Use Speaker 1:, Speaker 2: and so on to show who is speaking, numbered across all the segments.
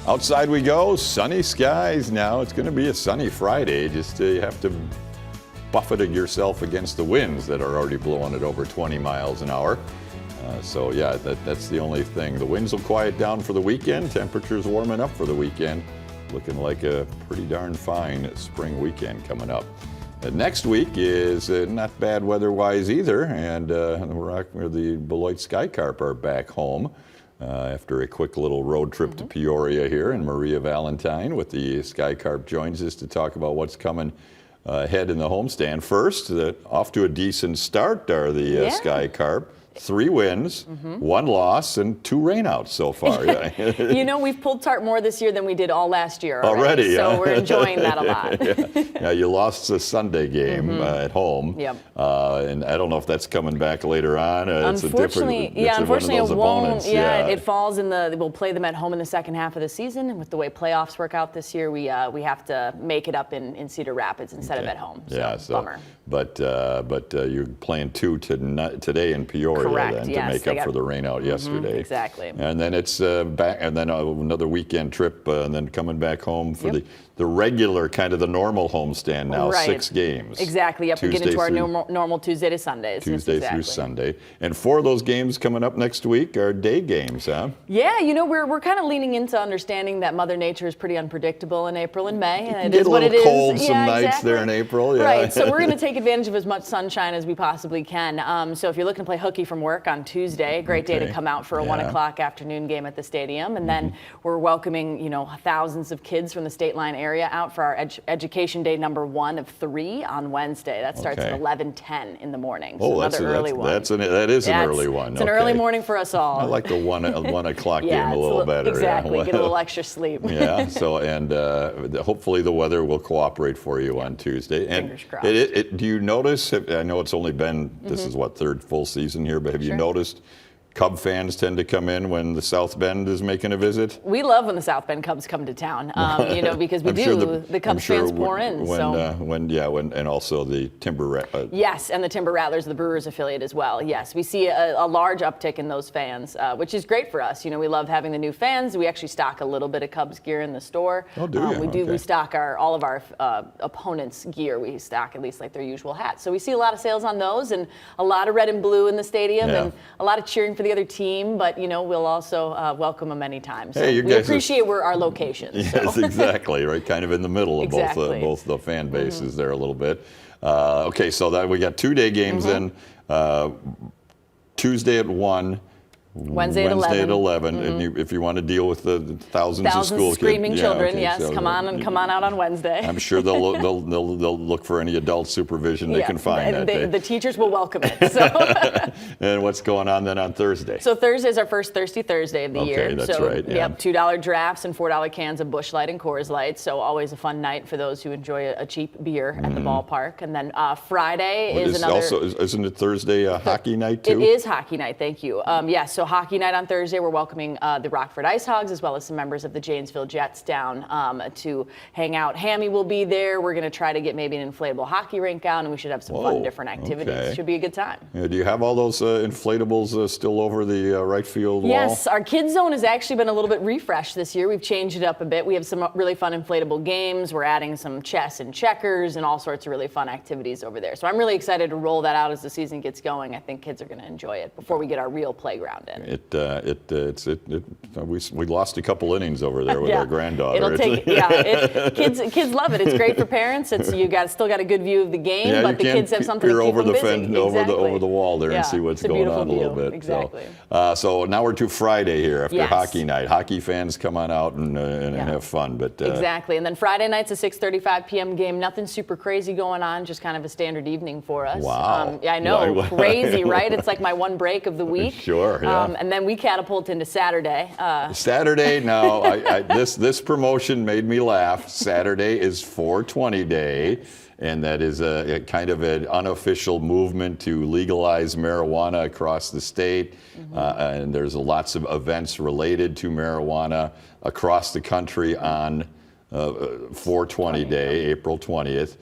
Speaker 1: Outside we go, sunny skies now. It's going to be a sunny Friday. Just you have to buffet yourself against the winds that are already blowing at over 20 miles an hour. So yeah, that's the only thing. The winds will quiet down for the weekend. Temperatures warming up for the weekend. Looking like a pretty darn fine spring weekend coming up. Next week is not bad weather-wise either, and the Beloit Sky Carp are back home after a quick little road trip to Peoria here, and Maria Valentine with the Sky Carp joins us to talk about what's coming ahead in the homestand. First, off to a decent start are the Sky Carp. 3 wins, 1 loss, and 2 rainouts so far.
Speaker 2: You know, we've pulled Tart more this year than we did all last year
Speaker 1: already.
Speaker 2: So we're enjoying that a lot.
Speaker 1: Yeah, you lost the Sunday game at home.
Speaker 2: Yep.
Speaker 1: And I don't know if that's coming back later on.
Speaker 2: Unfortunately,
Speaker 1: unfortunately
Speaker 2: it won't.
Speaker 1: Opponents.
Speaker 2: It falls we'll play them at home in the second half of the season. And with the way playoffs work out this year, we have to make it up in Cedar Rapids instead of at home. So, bummer.
Speaker 1: But you're playing 2 today in Peoria.
Speaker 2: Correct,
Speaker 1: to make up for the rain out yesterday.
Speaker 2: Exactly.
Speaker 1: And then it's back, and then another weekend trip, and then coming back home for the regular kind of the normal homestand now.
Speaker 2: Right.
Speaker 1: 6 games.
Speaker 2: Exactly. Yep. We get into our normal Tuesday to Sundays.
Speaker 1: Tuesday through Sunday. And 4 of those games coming up next week are day games, huh?
Speaker 2: Yeah, you know, we're kind of leaning into understanding that Mother Nature is pretty unpredictable in April and May.
Speaker 1: And it is what it is. Get a little cold some nights there in April. Yeah.
Speaker 2: Right. So we're going to take advantage of as much sunshine as we possibly can. So if you're looking to play hooky from work on Tuesday, great day to come out for a 1 o'clock afternoon game at the stadium. And then we're welcoming, thousands of kids from the State Line area out for our Education Day number 1 of 3 on Wednesday. That starts at 11:10 in the morning. So another early one.
Speaker 1: That is an early one.
Speaker 2: It's an early morning for us all.
Speaker 1: I like the 1 o'clock game a little better.
Speaker 2: Exactly. Get a little extra sleep.
Speaker 1: Yeah. So and hopefully the weather will cooperate for you on Tuesday. And
Speaker 2: fingers crossed.
Speaker 1: Do you notice? I know it's only been this is 3rd full season here, but have you noticed? Cub fans tend to come in when the South Bend is making a visit.
Speaker 2: We love when the South Bend Cubs come to town, because we the Cubs fans pour in.
Speaker 1: And also the Timber.
Speaker 2: Yes, and the Timber Rattlers, the Brewers affiliate as well. Yes, we see a large uptick in those fans, which is great for us. We love having the new fans. We actually stock a little bit of Cubs gear in the store.
Speaker 1: Oh, do you?
Speaker 2: We do. We stock all of our opponents' gear. We stock at least like their usual hats. So we see a lot of sales on those, and a lot of red and blue in the stadium, and a lot of cheering for the other team, but we'll also welcome them anytime. So we appreciate our location.
Speaker 1: Yes, exactly. Right, kind of in the middle of both the fan bases there a little bit. Okay, so that we got 2-day games then. Tuesday at 1. Wednesday at 11. And if you want to deal with the thousands of school
Speaker 2: screaming
Speaker 1: kids,
Speaker 2: children, so come on out on Wednesday.
Speaker 1: I'm sure they'll look for any adult supervision they can find that day.
Speaker 2: The teachers will welcome it. So.
Speaker 1: And what's going on then on Thursday?
Speaker 2: So Thursday is our first Thirsty Thursday of the year.
Speaker 1: Okay, that's right.
Speaker 2: We have $2 drafts and $4 cans of Busch Light and Coors Light. So always a fun night for those who enjoy a cheap beer at the ballpark. And then Friday is another.
Speaker 1: Also, isn't it Thursday hockey night too?
Speaker 2: It is hockey night. Thank you. So hockey night on Thursday, we're welcoming the Rockford Ice Hogs as well as some members of the Janesville Jets down to hang out. Hammy will be there. We're going to try to get maybe an inflatable hockey rink out, and we should have some fun different activities.
Speaker 1: Okay.
Speaker 2: Should be a good time.
Speaker 1: Yeah, do you have all those inflatables still over the right field wall?
Speaker 2: Yes, our kids zone has actually been a little bit refreshed this year. We've changed it up a bit. We have some really fun inflatable games. We're adding some chess and checkers and all sorts of really fun activities over there. So I'm really excited to roll that out as the season gets going. I think kids are going to enjoy it before we get our real playground in.
Speaker 1: We lost a couple innings over there with our granddaughter.
Speaker 2: It'll take kids love it. It's great for parents. You still got a good view of the game, but the kids have something to keep
Speaker 1: over
Speaker 2: them
Speaker 1: the
Speaker 2: busy.
Speaker 1: over the wall there and see what's going on a little bit.
Speaker 2: Exactly.
Speaker 1: So now we're to Friday here after hockey night. Hockey fans come on out and have fun. But
Speaker 2: exactly. And then Friday night's a 6:35 p.m. game. Nothing super crazy going on. Just kind of a standard evening for us.
Speaker 1: Wow.
Speaker 2: I know. Crazy, right? It's like my one break of the week.
Speaker 1: Sure. Yeah.
Speaker 2: And then we catapult into Saturday.
Speaker 1: Saturday, now, this promotion made me laugh. Saturday is 420 Day, and that is a kind of an unofficial movement to legalize marijuana across the state. And there's lots of events related to marijuana across the country on 420 Day, April 20th.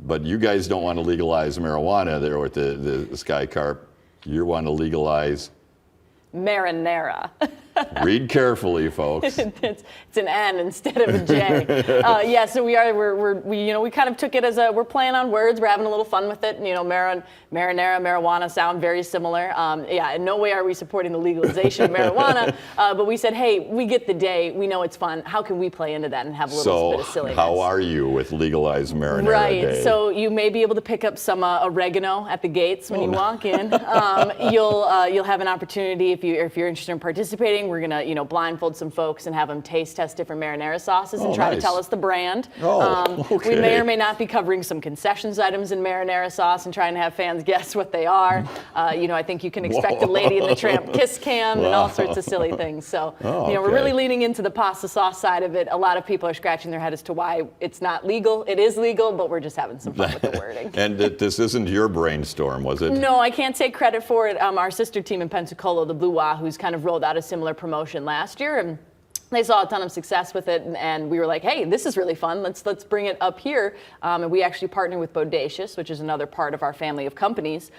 Speaker 1: But you guys don't want to legalize marijuana there with the Sky Carp. You want to legalize
Speaker 2: marinara.
Speaker 1: Read carefully, folks.
Speaker 2: It's an N instead of a J. Yeah, so we kind of took it as we're playing on words. We're having a little fun with it. You know, marinara, marijuana sound very similar. Yeah, in no way are we supporting the legalization of marijuana, but we said, hey, we get the day. We know it's fun. How can we play into that and have a little bit of silliness?
Speaker 1: So how are you with legalized marinara day?
Speaker 2: So you may be able to pick up some oregano at the gates when you walk in. You'll have an opportunity if you're interested in participating. We're gonna blindfold some folks and have them taste test different marinara sauces and try to tell us the brand.
Speaker 1: Okay.
Speaker 2: We may or may not be covering some concessions items in marinara sauce and trying to have fans guess what they are. I think you can expect a Lady in the Tramp kiss cam and all sorts of silly things. So we're really leaning into the pasta sauce side of it. A lot of people are scratching their head as to why it's not legal. It is legal, but we're just having some fun with the wording.
Speaker 1: And this isn't your brainstorm, was it?
Speaker 2: No, I can't take credit for it. Our sister team in Pensacola, the Blue Wahoos, kind of rolled out a similar promotion last year, and they saw a ton of success with it, and we were like, hey, this is really fun. Let's bring it up here. And we actually partnered with Bodacious, which is another part of our family of companies,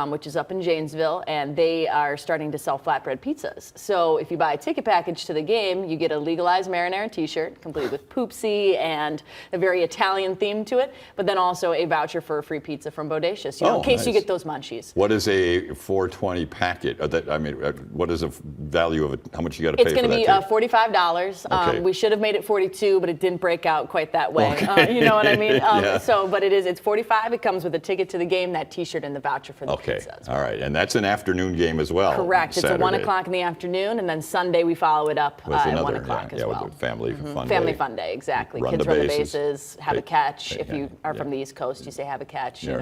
Speaker 2: which is up in Janesville, and they are starting to sell flatbread pizzas. So if you buy a ticket package to the game, you get a legalized marinara t-shirt, complete with poopsie and a very Italian theme to it, but then also a voucher for a free pizza from Bodacious, in case you get those munchies.
Speaker 1: What is a $4.20 packet? What is the value of it? How much you got to pay for that?
Speaker 2: It's going to be $45.
Speaker 1: Okay.
Speaker 2: We should have made it 42, but it didn't break out quite that way.
Speaker 1: Okay.
Speaker 2: You know what I mean?
Speaker 1: Yeah.
Speaker 2: But it's 45. It comes with a ticket to the game, that T-shirt, and the voucher for the pizza.
Speaker 1: All right, and that's an afternoon game as well.
Speaker 2: Correct.
Speaker 1: Saturday.
Speaker 2: It's at 1 o'clock in the afternoon, and then Sunday we follow it up at 1 o'clock as well.
Speaker 1: With family fun day.
Speaker 2: Family fun day, exactly. Kids run the bases, have a catch. If you are from the East Coast, you say have a catch.
Speaker 1: If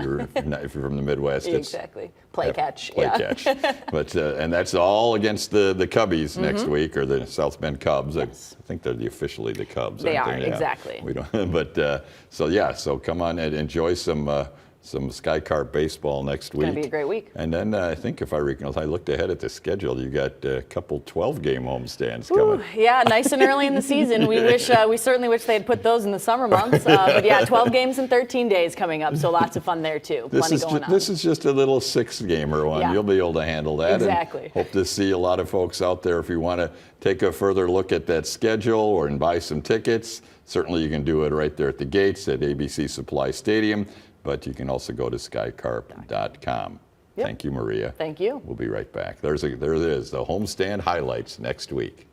Speaker 1: you're from the Midwest, it's
Speaker 2: exactly. Play catch.
Speaker 1: Play catch. But and that's all against the Cubbies next week, or the South Bend Cubs.
Speaker 2: Yes.
Speaker 1: I think they're officially the Cubs.
Speaker 2: They are,
Speaker 1: Yeah.
Speaker 2: exactly.
Speaker 1: We don't, but so come on and enjoy some Sky Carp baseball next week.
Speaker 2: It's going to be a great week.
Speaker 1: And then I think if I recall, I looked ahead at the schedule. You got a couple 12-game homestands coming.
Speaker 2: Yeah, nice and early in the season. We certainly wish they had put those in the summer months. But yeah, 12 games in 13 days coming up, so lots of fun there too. Plenty going on.
Speaker 1: This is just a little 6-gamer one.
Speaker 2: Yeah.
Speaker 1: You'll be able to handle that.
Speaker 2: Exactly.
Speaker 1: And hope to see a lot of folks out there. If you want to take a further look at that schedule and buy some tickets, certainly you can do it right there at the gates at ABC Supply Stadium. But you can also go to skycarp.com. Yep. Thank you, Maria.
Speaker 2: Thank you.
Speaker 1: We'll be right back. There it is, the homestand highlights next week.